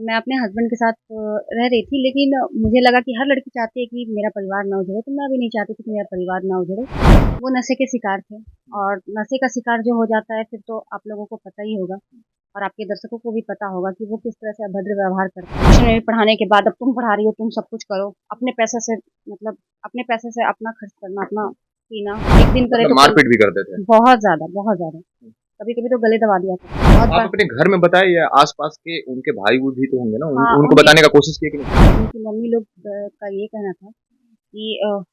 मैं अपने हस्बैंड के साथ रह रही थी, लेकिन मुझे लगा कि हर लड़की चाहती है कि मेरा परिवार ना उजड़े, तो मैं भी नहीं चाहती थी कि मेरा परिवार ना उजड़े। वो नशे के शिकार थे, और नशे का शिकार जो हो जाता है फिर तो आप लोगों को पता ही होगा, और आपके दर्शकों को भी पता होगा कि वो किस तरह से अभद्र व्यवहार करते हैं। ट्यूशन में पढ़ाने के बाद अब तुम पढ़ा रही हो, तुम सब कुछ करो, अपने पैसे से, मतलब अपने पैसे से अपना खर्च करना, अपना पीना, एक दिन करे मतलब तो मारपीट भी करते थे। बहुत ज़्यादा, बहुत ज़्यादा। कभी-कभी तो गले दबा दिया था, बहुत आप बार। अपने घर में बताए या आस-पास के उनके भाई भी तो होंगे ना, हाँ, उनको बताने का कोशिश किए कि नहीं? उनकी मम्मी लोग का ये कहना था कि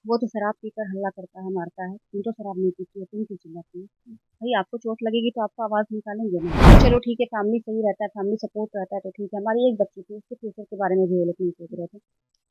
वो तो शराब पीकर हल्ला करता है, मारता है, तुम तो शराब नहीं पीती हो, तुम क्यों चिल्लाती हो? भई आपको चोट लगेगी तो आपको आवाज़ निकालेंगे ना। चलो ठीक है, फैमिली सही रहता है, फैमिली सपोर्ट रहता है तो ठीक है। हमारी एक बच्ची थी, उसके फ्यूचर के बारे में भी वो लोग नहीं सोच रहे थे।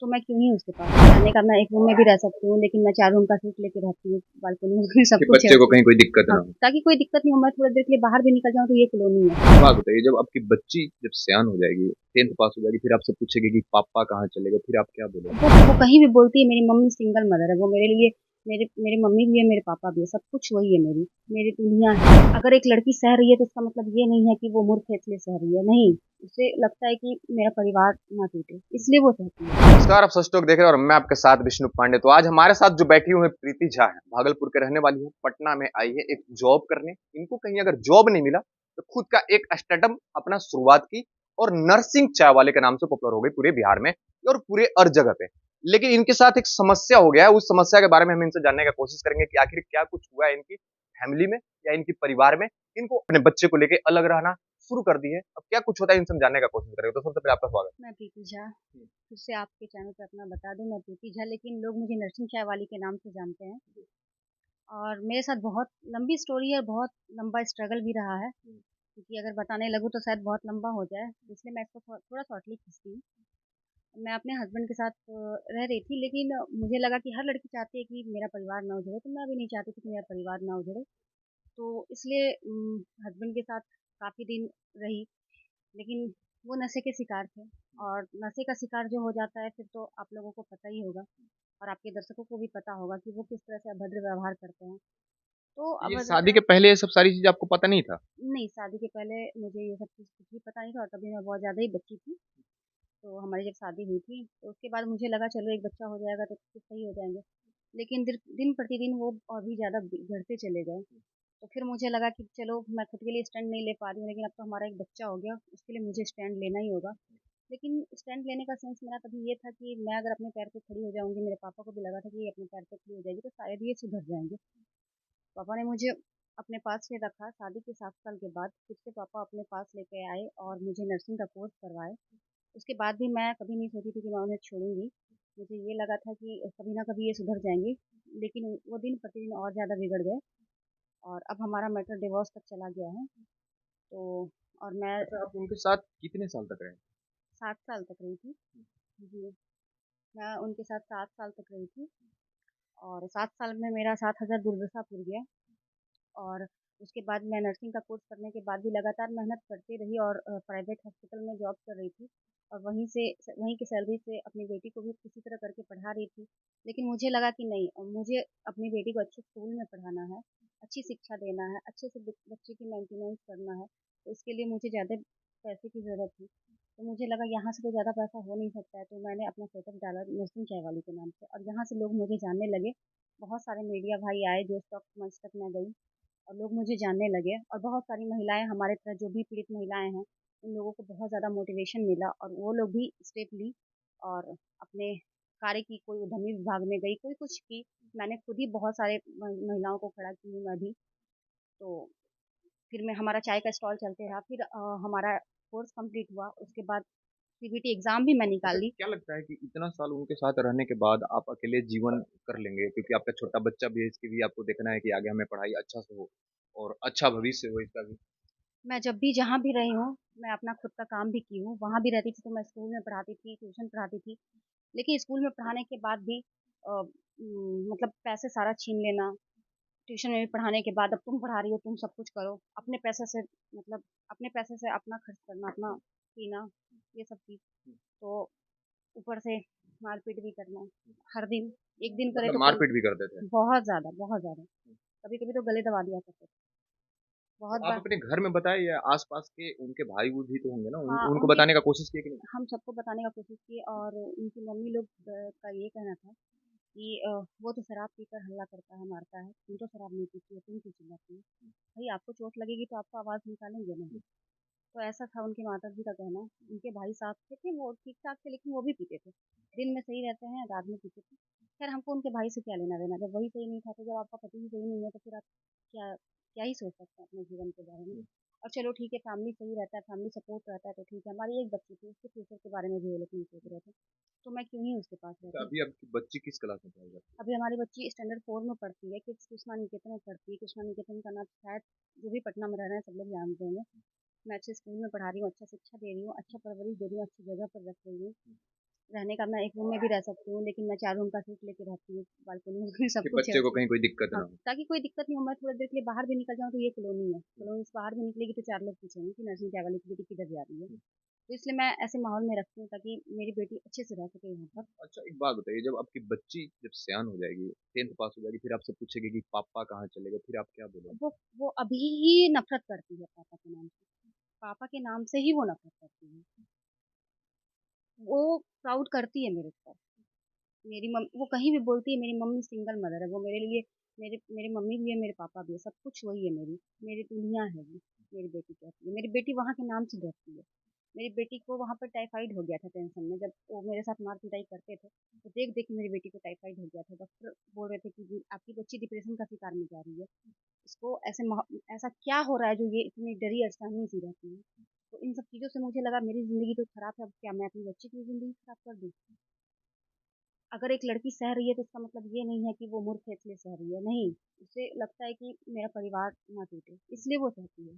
तो मैं क्यों ही उसके पास रहने का, मैं एक रूम में भी रह सकती हूँ, लेकिन मैं 4 रूम का सूट लेके रहती हूँ, बालकनी में सब कि कुछ है बच्चे को उसमें। कहीं कोई दिक्कत हाँ, ना हो। ताकि कोई दिक्कत नहीं हो, मैं थोड़ी देर के लिए बाहर भी निकल जाऊँ तो ये कॉलोनी है। एक बात बताइए, जब आपकी बच्ची जब सयान हो जाएगी, 10th पास हो जाएगी, फिर आपसे पूछेगी कि पापा कहाँ चले गए, फिर आप क्या बोलोगे? वो कहीं भी बोलती है मेरी मम्मी सिंगल मदर है, वो मेरे लिए, मेरे मेरे मम्मी भी है, मेरे पापा भी है, सब कुछ वही है मेरी, मेरी दुनिया है। अगर एक लड़की सह रही है तो इसका मतलब ये नहीं है कि वो मूर्ख है इसलिए सह रही है, नहीं। उसे लगता है कि मेरा परिवार ना टूटे, इसलिए वो सहती है। नमस्कार, आप सच टॉक देख रहे हैं और मैं आपके साथ विष्णु पांडे। तो आज हमारे साथ जो बैठी हुई है प्रीति झा है, भागलपुर के रहने वाली है, पटना में आई है एक जॉब करने। इनको कहीं अगर जॉब नहीं मिला तो खुद का एक स्टार्टअप अपना शुरुआत की और नर्सिंग चाय वाले के नाम से पॉपुलर हो गई पूरे बिहार में और पूरे हर जगह पे। लेकिन इनके साथ एक समस्या हो गया है, उस समस्या के बारे में हम इनसे जानने का कोशिश करेंगे कि आखिर क्या कुछ हुआ है इनकी फैमिली में या इनके परिवार में, इनको अपने बच्चे को लेके अलग रहना शुरू कर दी है। अब क्या कुछ होता है इनसे हम जानने का कोशिश करेंगे। तो सबसे पहले आपका स्वागत मैं प्रीति झा, फिर से आपके चैनल पे अपना बता दूँ, मैं प्रीति झा, लेकिन लोग मुझे नरसिंह चाय वाली के नाम से जानते हैं। और मेरे साथ बहुत लंबी स्टोरी है, बहुत लंबा स्ट्रगल भी रहा है, क्योंकि अगर बताने लगूँ तो शायद बहुत लंबा हो जाए, इसलिए मैं इसको थोड़ा शॉर्टली खींचती हूँ। मैं अपने हस्बैंड के साथ रह रही थी, लेकिन मुझे लगा कि हर लड़की चाहती है कि मेरा परिवार ना उजड़े, तो मैं भी नहीं चाहती थी कि मेरा परिवार ना उजड़े। तो इसलिए हस्बैंड के साथ काफ़ी दिन रही, लेकिन वो नशे के शिकार थे, और नशे का शिकार जो हो जाता है फिर तो आप लोगों को पता ही होगा, और आपके दर्शकों को भी पता होगा कि वो किस तरह से अभद्र व्यवहार करते हैं। तो ये अभद्र शादी के पहले ये सब सारी चीज़ आपको पता नहीं था? नहीं, शादी के पहले मुझे ये सब चीज़ कुछ भी पता नहीं था, और तभी मैं बहुत ज़्यादा ही बच्ची थी। तो हमारी जब शादी हुई थी, तो उसके बाद मुझे लगा चलो एक बच्चा हो जाएगा तो फिर सही हो जाएँगे। लेकिन दिन प्रतिदिन वो और भी ज़्यादा बिगड़ते चले गए। तो फिर मुझे लगा कि चलो मैं खुद के लिए स्टैंड नहीं ले पा रही हूँ, लेकिन अब तो हमारा एक बच्चा हो गया, उसके लिए मुझे स्टैंड लेना ही होगा। लेकिन स्टैंड लेने का सेंस मेरा तभी ये था कि मैं अगर अपने पैर पे खड़ी हो जाऊँगी, मेरे पापा को भी लगा था कि ये अपने पैर पे खड़ी हो जाएगी, तो शायद ये सुधर जाएँगे। पापा ने मुझे अपने पास में रखा, शादी के 7 साल के बाद फिर से पापा अपने पास लेके आए और मुझे नर्सिंग का कोर्स करवाए। उसके बाद भी मैं कभी नहीं सोची थी कि मैं उन्हें छोड़ूँगी। मुझे ये लगा था कि कभी ना कभी ये सुधर जाएँगे, लेकिन वो दिन प्रतिदिन और ज़्यादा बिगड़ गए, और अब हमारा मैटर डिवोर्स तक चला गया है। तो और मैं अच्छा, आप उनके साथ कितने साल तक रहे? 7 साल तक रही थी। जी, मैं उनके साथ 7 साल तक रही थी, और 7 साल में मेरा 7,000 दुर्दशा पुर गया। और उसके बाद मैं नर्सिंग का कोर्स करने के बाद भी लगातार मेहनत करती रही, और प्राइवेट हॉस्पिटल में जॉब कर रही थी, और वहीं की सैलरी से अपनी बेटी को भी किसी तरह करके पढ़ा रही थी। लेकिन मुझे लगा कि नहीं, मुझे अपनी बेटी को अच्छे स्कूल में पढ़ाना है, अच्छी शिक्षा देना है, अच्छे से बच्चे की मेंटेनेंस करना है, तो इसके लिए मुझे ज़्यादा पैसे की ज़रूरत थी। तो मुझे लगा यहाँ से तो ज़्यादा पैसा हो नहीं सकता है, तो मैंने अपना सेटअप डाला नर्सिंग चाय वाली के नाम से, और यहाँ से लोग मुझे जानने लगे। बहुत सारे मीडिया भाई आए, जो स्टॉक मंच तक मैं गई, और लोग मुझे जानने लगे, और बहुत सारी महिलाएं हमारे तरह जो भी पीड़ित महिलाएं हैं, उन लोगों को बहुत ज़्यादा मोटिवेशन मिला, और वो लोग भी स्टेप ली और अपने कार्य की, कोई उद्यमी विभाग में गई, कोई कुछ की। मैंने खुद ही बहुत सारे महिलाओं को खड़ा की हूँ मैं भी। तो फिर मैं हमारा चाय का स्टॉल चलते रहा, फिर हमारा कोर्स कंप्लीट हुआ, उसके बाद सीबीटी एग्ज़ाम भी मैं अच्छा, निकाल ली। क्या लगता है कि इतना साल उनके साथ रहने के बाद आप अकेले जीवन कर लेंगे? क्योंकि आपका छोटा बच्चा भी है, इसकी भी आपको देखना है कि आगे हमें पढ़ाई अच्छा से हो और अच्छा भविष्य हो इसका भी। मैं जब भी जहाँ भी रही हूँ, मैं अपना खुद का काम भी की हूँ। वहाँ भी रहती थी तो मैं स्कूल में पढ़ाती थी, ट्यूशन पढ़ाती थी। लेकिन स्कूल में पढ़ाने के बाद भी मतलब पैसे सारा छीन लेना, ट्यूशन में भी पढ़ाने के बाद अब तुम पढ़ा रही हो, तुम सब कुछ करो, अपने पैसे से, मतलब अपने पैसे से अपना खर्च करना, अपना पीना, ये सब चीज़। तो ऊपर से मारपीट भी करना, हर दिन, एक दिन करे मतलब तो मारपीट भी करते थे। बहुत ज़्यादा, बहुत ज़्यादा। कभी-कभी तो गले दबा दिया करते थे। तो बहुत आप बार। अपने घर में बताए या आस-पास के उनके भाई वो भी तो होंगे ना, हाँ, उनको उनके बताने का कोशिश किए कि नहीं? हम सबको बताने का कोशिश की, और उनकी मम्मी लोग का ये कहना था कि वो तो शराब पीकर हल्ला करता है, मारता है, तुम तो शराब नहीं पीती हो, तुम क्यों चिल्लाती हो? भाई आपको चोट लगेगी तो आपको आवाज़ निकालेंगे ना। तो ऐसा था उनके माताजी का कहना। उनके भाई साहब थे वो ठीक-ठाक थे, लेकिन वो भी पीते थे। दिन में सही रहते हैं, रात में पीते थे। ख़ैर हमको उनके भाई से क्या लेना-देना, जब वही सही नहीं था, तो जब आपका पति ही सही नहीं है, तो फिर आप क्या क्या ही सोच सकते हैं अपने जीवन के बारे में। और चलो ठीक है, फैमिली सही रहता है, फैमिली सपोर्ट रहता है तो ठीक है। हमारी एक बच्ची थी, उसके फ्यूचर के बारे में भी वो लोग नहीं सोच रहे थे, तो मैं क्यों ही उसके पास तो रहती। अभी आपकी बच्ची किस क्लास में पढ़ाई करती अभी हमारी बच्ची स्टैंडर्ड 4 में पढ़ती है, किड्स कृष्णा निकेतन में पढ़ती है। कृष्णा निकेतन का नाम शायद जो भी पटना में रह रहे हैं सब लोग जानते होंगे। मैं अच्छे स्कूल में पढ़ा रही हूँ, अच्छा शिक्षा दे रही हूँ, अच्छा परवरिश दे रही हूँ, अच्छी जगह पर रख रही हूँ। रहने का मैं एक रूम में भी रह सकती हूँ, लेकिन मैं 4 रूम का सीट लेके रहती हूँ, बालकनी में है? सब कि कुछ है बच्चे को उसमें। कहीं कोई दिक्कत हाँ, ना हो? ताकि कोई दिक्कत नहीं हो, मैं थोड़ी देर के लिए बाहर भी निकल जाऊँ तो ये कॉलोनी है, कॉलोनी से बाहर भी निकलेगी तो 4 लोग पूछेंगे कि नरसिंह क्या वाली की बेटी किधर जा रही है। तो इसलिए मैं ऐसे माहौल में रखती हूँ ताकि मेरी बेटी अच्छे से रह सके यहाँ पर। अच्छा एक बात बताइए जब आपकी बच्ची जब सयान हो जाएगी, 10th पास हो जाएगी, फिर आपसे पूछेगी कि पापा कहाँ चले गए, फिर आप क्या बोलोगे? वो वो अभी ही नफ़रत करती है पापा के नाम से। पापा के नाम से ही वो नफ़रत करती है। वो प्राउड करती है मेरे ऊपर। मेरी मम वो कहीं भी बोलती है मेरी मम्मी सिंगल मदर है, वो मेरे लिए मेरे मेरे मम्मी भी है, मेरे पापा भी है, सब कुछ वही है मेरी, मेरी दुनिया है वो, मेरी बेटी कहती है। मेरी बेटी वहाँ के नाम से डरती है। मेरी बेटी को वहाँ पर टाइफाइड हो गया था टेंशन में, जब वो मेरे साथ मार-पिटाई करते थे, तो देख-देख के मेरी बेटी को टाइफाइड हो गया था। डॉक्टर बोल रहे थे कि जी आपकी बच्ची डिप्रेशन का शिकार में जा रही है। इसको ऐसा क्या हो रहा है जो ये इतनी डरी अरसानी-सी रहती है। तो इन सब चीज़ों से मुझे लगा मेरी ज़िंदगी तो खराब है, अब क्या मैं अपनी बच्ची की ज़िंदगी खराब कर दूँ? अगर एक लड़की सह रही है तो इसका मतलब ये नहीं है कि वो मूर्ख है इसलिए सह रही है, नहीं। उसे लगता है कि मेरा परिवार ना टूटे, इसलिए वो सहती है।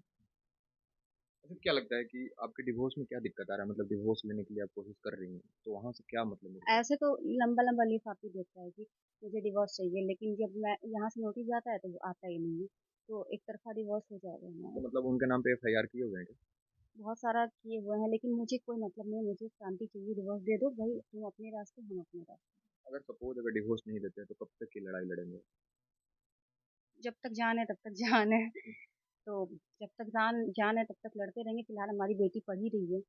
अच्छा क्या लगता है कि आपके डिवोर्स में क्या दिक्कत आ रहा है? मतलब डिवोर्स लेने के लिए आप कोशिश कर रही हैं, तो वहाँ से क्या मतलब मिल रहा है? ऐसे तो लंबा-लंबा लिफाफी देता है कि मुझे डिवोर्स चाहिए, लेकिन जब मैं यहाँ से नोटिस जाता है तो वो आता ही नहीं है। तो एक तरफ़ा डिवोर्स हो जाएगा तो हमारा। मतलब उनके नाम पे एफआईआर किए हुए हैं क्या? बहुत सारा किए हुए हैं, लेकिन मुझे कोई मतलब नहीं है, मुझे शांति चाहिए, डिवोर्स दे दो भई, तुम अपने रास्ते, हम अपने रास्ते। अगर सपोज़ अगर डिवोर्स नहीं देते हैं, तो कब तक की लड़ाई लड़ेंगे? जब तक जान है तब तक जान है। तो जब तक जान जान है तब तक लड़ते रहेंगे। फिलहाल हमारी बेटी पढ़ ही रही है।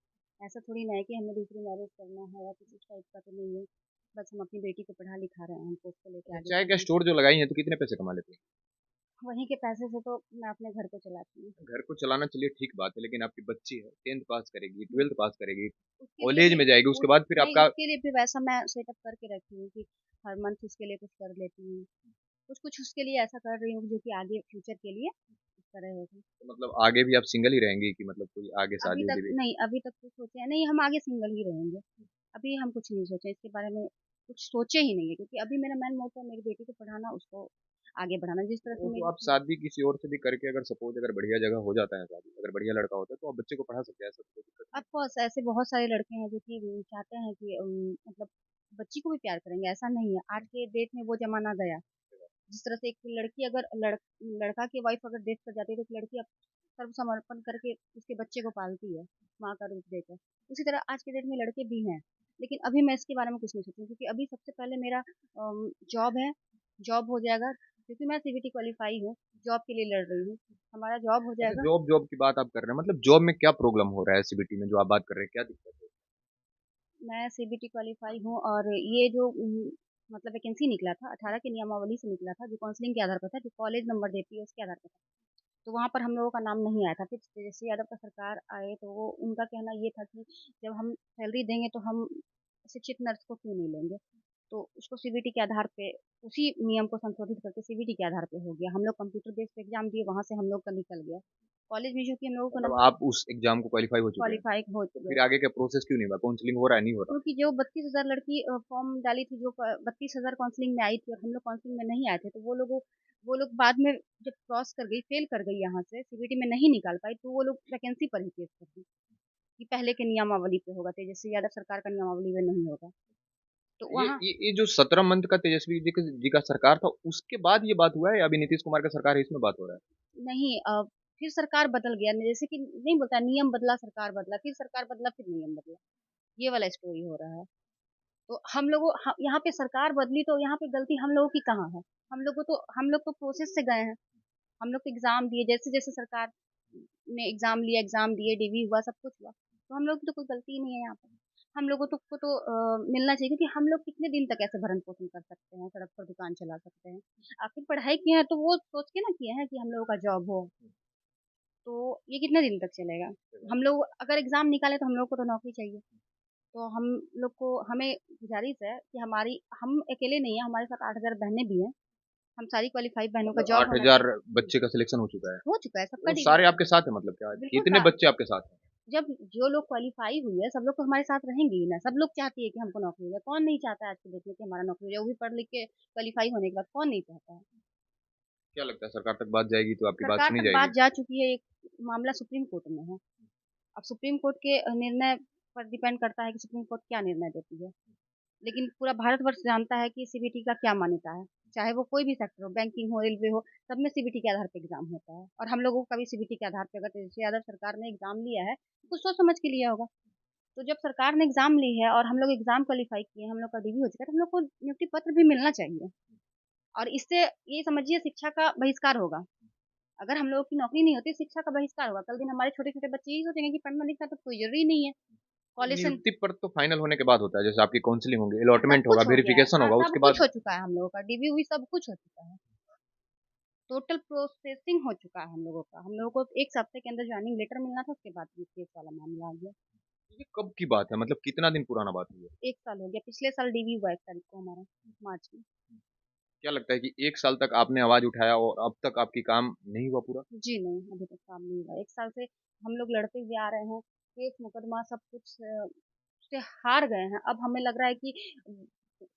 ऐसा थोड़ी ना है कि हमें दूसरी मैरिज करना है या कुछ इस टाइप का तो नहीं है। बस हम अपनी बेटी को पढ़ा लिखा रहे हैं, हमको उसको लेके अच्छा आगे चाय का बढ़ना है। स्टोर जो लगाई हैं, तो कितने पैसे कमा लेते हैं? वहीं के पैसे से तो मैं अपने घर को चलाती हूँ। घर को चलाना चलिए ठीक बात है, लेकिन आपकी बच्ची है, 10th पास करेगी, हुँ, 12th पास करेगी, उसके लिए कॉलेज भी में जाएगी, उस उसके बाद फिर नहीं, आपका उसके लिए भी वैसा मैं सेटअप करके रखी हूँ कि हर मंथ उसके लिए कुछ कर लेती हूँ। कुछ-कुछ उसके लिए ऐसा कर रही हूँ जो कि आगे फ्यूचर के लिए उसका रहेगा। तो मतलब आगे भी आप सिंगल ही रहेंगी कि मतलब कोई आगे अभी तक शादी-वादी भी? नहीं, अभी तक तो सोचे हैं नहीं, हम आगे सिंगल ही रहेंगे। अभी हम कुछ नहीं सोचे इसके बारे में, कुछ सोचे ही नहीं है, क्योंकि अभी मेरा मेन मोटिव है मेरी बेटी को पढ़ाना, उसको आगे बढ़ाना, जिस तरह वो से तो मेरी आप शादी किसी और से भी करके अगर सपोज़ अगर बढ़िया जगह हो जाता है शादी, अगर बढ़िया लड़का होता है, तो आप बच्चे को पढ़ा सकते हैं, ऐसा तो कोई दिक्कत नहीं ऑफ कोर्स ऐसे बहुत सारे लड़के हैं जो कि चाहते हैं कि मतलब बच्ची को भी प्यार करेंगे, ऐसा नहीं है। आज के डेट में वो ज़माना गया। जिस तरह से एक लड़की अगर लड़का की वाइफ अगर डेथ कर जाती है, तो एक लड़की सर्वसमर्पण करके उसके बच्चे को पालती है, माँ का रूप देकर। उसी तरह आज के डेट में लड़के भी हैं, लेकिन अभी मैं इसके बारे में कुछ नहीं सोचूँ, क्योंकि अभी सबसे पहले मेरा जॉब है, जॉब हो जाएगा, क्योंकि मैं सीबीटी क्वालीफाई हूँ, जॉब के लिए लड़ रही हूँ। हमारा जॉब हो अच्छा जाएगा। जॉब जॉब की बात आप कर रहे हैं, मतलब जॉब में क्या प्रॉब्लम हो रहा है सीबीटी में जो आप बात कर रहे हैं, क्या दिक्कत है? मैं सीबीटी क्वालीफाई हूँ, और ये जो मतलब वैकेंसी निकला था 18 की नियमावली से निकला था, जो काउंसलिंग के आधार पर था, जो कॉलेज नंबर देती है उसके आधार पर था। तो वहाँ पर हम लोगों का नाम नहीं आया था। फिर तेजस्वी यादव का सरकार आए तो वो उनका कहना ये था कि जब हम सैलरी देंगे तो हम शिक्षित नर्स को क्यों नहीं लेंगे। तो उसको सीबीटी के आधार पे उसी नियम को संशोधित करके सीबीटी के आधार पे हो गया। हम लोग कंप्यूटर बेस्ड एग्जाम दिए, वहाँ से हम लोग का निकल गया। कॉलेज में चूँकि हम लोगों को मतलब नंबर आप उस एग्ज़ाम को क्वालीफाई हो चुके हैं, क्वालीफाई हो तो गए। फिर आगे का प्रोसेस क्यों नहीं हुआ? काउंसलिंग हो रहा है, नहीं हो रहा? क्योंकि जो 32,000 लड़की फॉर्म डाली थी, जो 32,000 काउंसलिंग में आई थी और हम लोग काउंसलिंग में नहीं आए थे, तो वो लोग बाद में जब क्रॉस कर गई, फेल कर गई यहाँ से, सीबीटी में नहीं निकाल पाई, तो वो लोग वैकेंसी पर ही केस कर दी कि पहले के नियमावली पे होगा, तेजस्वी यादव सरकार का नियमावली में नहीं होगा। तो ये वहाँ ये ये जो 17 मंथ का तेजस्वी जी का सरकार था, उसके बाद ये बात हुआ है या अभी नीतीश कुमार का सरकार है इसमें बात हो रहा है? नहीं, फिर सरकार बदल गया, जैसे कि नहीं बोलता नियम बदला, सरकार बदला, फिर सरकार बदला, फिर नियम बदला, ये वाला स्टोरी हो रहा है। तो यहाँ पे सरकार बदली तो यहाँ पे गलती हम लोगों की कहाँ है? हम लोग तो प्रोसेस से गए हैं। हम लोग तो एग्ज़ाम दिए, जैसे-जैसे सरकार ने एग्ज़ाम लिया, एग्ज़ाम दिए, डीवी हुआ, सब कुछ हुआ। तो हम लोग की तो कोई गलती ही नहीं है यहाँ पे। हम लोगों को तो मिलना चाहिए, क्योंकि हम लोग कितने दिन तक ऐसे भरण-पोषण कर सकते हैं, सड़क पर दुकान चला सकते हैं। आखिर पढ़ाई किए हैं तो वो सोच के ना किए हैं कि हम लोगों का जॉब हो, तो ये कितने दिन तक चलेगा? हम लोग अगर एग्ज़ाम निकालें तो हम लोग को तो नौकरी चाहिए। तो हम लोग को हमें गुज़ारिश है कि हम अकेले नहीं हैं, हमारे साथ 8,000 बहनें भी हैं। हम सारी क्वालिफ़ाइड बहनों का मतलब जॉब होना 8,000 चाहिए। बच्चे का सिलेक्शन हो चुका है। हो चुका है, सबका वो डी सारे आपके साथ हैं मतलब क्या? बिल्कुल कितने बच्चे आपके साथ हैं? जब जो लोग क्वालीफाई हुई है, सब लोग तो हमारे साथ रहेंगे ही ना। सब लोग चाहती है कि हमको नौकरी मिले। कौन नहीं चाहता है आज की डेट में कि हमारा नौकरी मिले? वो भी पढ़ लिख के क्वालीफाई होने के बाद कौन नहीं चाहता है? क्या लगता है सरकार तक बात जाएगी तो आपकी बात सरकार सुनी तक जाएगी? बात जा चुकी है, एक मामला सुप्रीम कोर्ट में है। अब सुप्रीम कोर्ट के निर्णय पर डिपेंड करता है कि सुप्रीम कोर्ट क्या निर्णय देती है। लेकिन पूरा भारतवर्ष जानता है कि सीबीटी का क्या मान्यता है। चाहे वो कोई भी सेक्टर हो, बैंकिंग हो, रेलवे हो, सब में सीबीटी के आधार पे एग्ज़ाम होता है। और हम लोगों का भी सीबीटी के आधार पे, अगर तेजस्वी यादव सरकार ने एग्ज़ाम लिया है, तो कुछ सोच समझ के लिया होगा। तो जब सरकार ने एग्ज़ाम ली है और हम लोग एग्ज़ाम क्वालीफाई किए हैं, हम लोग का डीवी हो चुका है, तो हम लोग को नियुक्ति पत्र भी मिलना चाहिए। और इससे ये समझिए शिक्षा का बहिष्कार होगा। अगर हम लोगों की नौकरी नहीं होती, शिक्षा का बहिष्कार होगा। कल दिन हमारे छोटे-छोटे बच्चे यही सोचेंगे कि पढ़ना लिखना तो कोई ज़रूरी नहीं है। कॉलेज से नियुक्ति पर तो फाइनल होने के बाद होता है, जैसे आपकी काउंसलिंग होगी, हाँ, सब अलॉटमेंट होगा, कुछ हो गया है। वेरिफिकेशन हाँ, होगा, सब उसके कुछ बाद हो चुका है हम लोगों का। डीवी-ऊवी सब कुछ हो चुका है। टोटल प्रोसेसिंग हो चुका है हम लोगों का। हम लोगों को 1 हफ्ते के अंदर जॉइनिंग लेटर मिलना था, उसके बाद ये केस वाला मामला आ गया। ये कब की बात है? मतलब कितना दिन पुराना बात है ये? 1 साल हो गया, पिछले साल डीवी हुआ 1 तारीख को हमारा, मार्च में। क्या लगता है कि 1 साल तक आपने आवाज़ उठाया और अब तक आपकी काम नहीं हुआ पूरा? जी नहीं, अभी तक काम नहीं हुआ। 1 साल से हम लोग लड़ते हुए आ रहे हैं, केस मुकदमा सब कुछ से हार गए हैं। अब हमें लग रहा है कि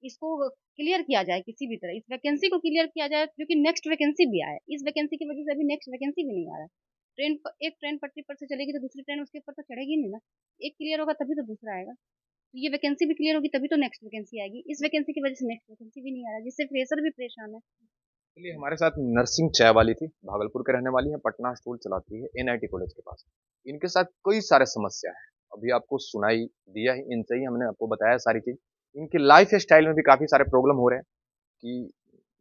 इसको क्लियर किया जाए किसी भी तरह। इस वैकेंसी को क्लियर किया जाए, जो कि नेक्स्ट वैकेंसी भी आए। इस वैकेंसी की वजह से अभी नेक्स्ट वैकेंसी भी नहीं आ रहा है। एक ट्रेन पटरी पर से चलेगी तो दूसरी ट्रेन उसके ऊपर तो चढ़ेगी नहीं ना। एक क्लियर होगा तभी तो दूसरा आएगा। तो ये वैकेंसी भी क्लियर होगी तभी तो नेक्स्ट वैकेंसी आएगी। इस वैकेंसी की वजह से नेक्स्ट वैकेंसी भी नहीं आ रहा है, जिससे फ्रेशर भी परेशान है। चलिए हमारे साथ नरसिंह चाय वाली थी, भागलपुर के रहने वाली हैं, पटना स्टूल चलाती है एनआईटी कॉलेज के पास। इनके साथ कई सारे समस्या है, अभी आपको सुनाई दिया ही, इनसे ही हमने आपको बताया सारी चीज़। इनकी लाइफ स्टाइल में भी काफ़ी सारे प्रॉब्लम हो रहे हैं कि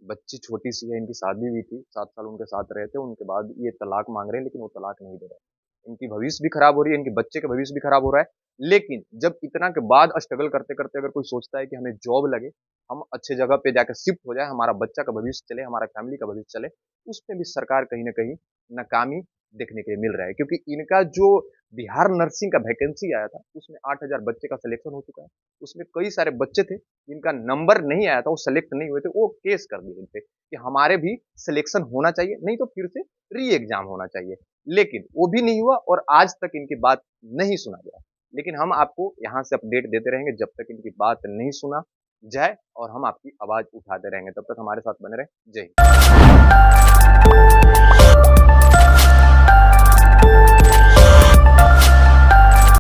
बच्ची छोटी सी है, इनकी शादी हुई थी, 7 साल उनके साथ रहे थे, उनके बाद ये तलाक माँग रहे हैं, लेकिन वो तलाक नहीं दे रहे। इनकी भविष्य भी खराब हो रही है, इनके बच्चे का भविष्य भी खराब हो रहा है। लेकिन जब इतना के बाद स्ट्रगल करते-करते अगर कोई सोचता है कि हमें जॉब लगे, हम अच्छे जगह पे जाकर शिफ्ट हो जाए, हमारा बच्चा का भविष्य चले, हमारा फैमिली का भविष्य चले, उसपे भी सरकार कहीं न कहीं नाकामी देखने के लिए मिल रहा है। क्योंकि इनका जो बिहार नर्सिंग का वैकेंसी आया था, उसमें 8,000 बच्चे का सिलेक्शन हो चुका है। उसमें कई सारे बच्चे थे, जिनका नंबर नहीं आया था, वो सेलेक्ट नहीं हुए थे, वो केस कर दिए इन पे कि हमारे भी सिलेक्शन होना चाहिए, नहीं तो फिर से री एग्ज़ाम होना चाहिए। लेकिन वो भी नहीं हुआ और आज तक इनकी बात नहीं सुना गया। लेकिन हम आपको यहाँ से अपडेट देते रहेंगे जब तक इनकी बात नहीं सुना जाए और हम आपकी आवाज़ उठाते रहेंगे। तब तक हमारे साथ बने रहें। जय हिंद।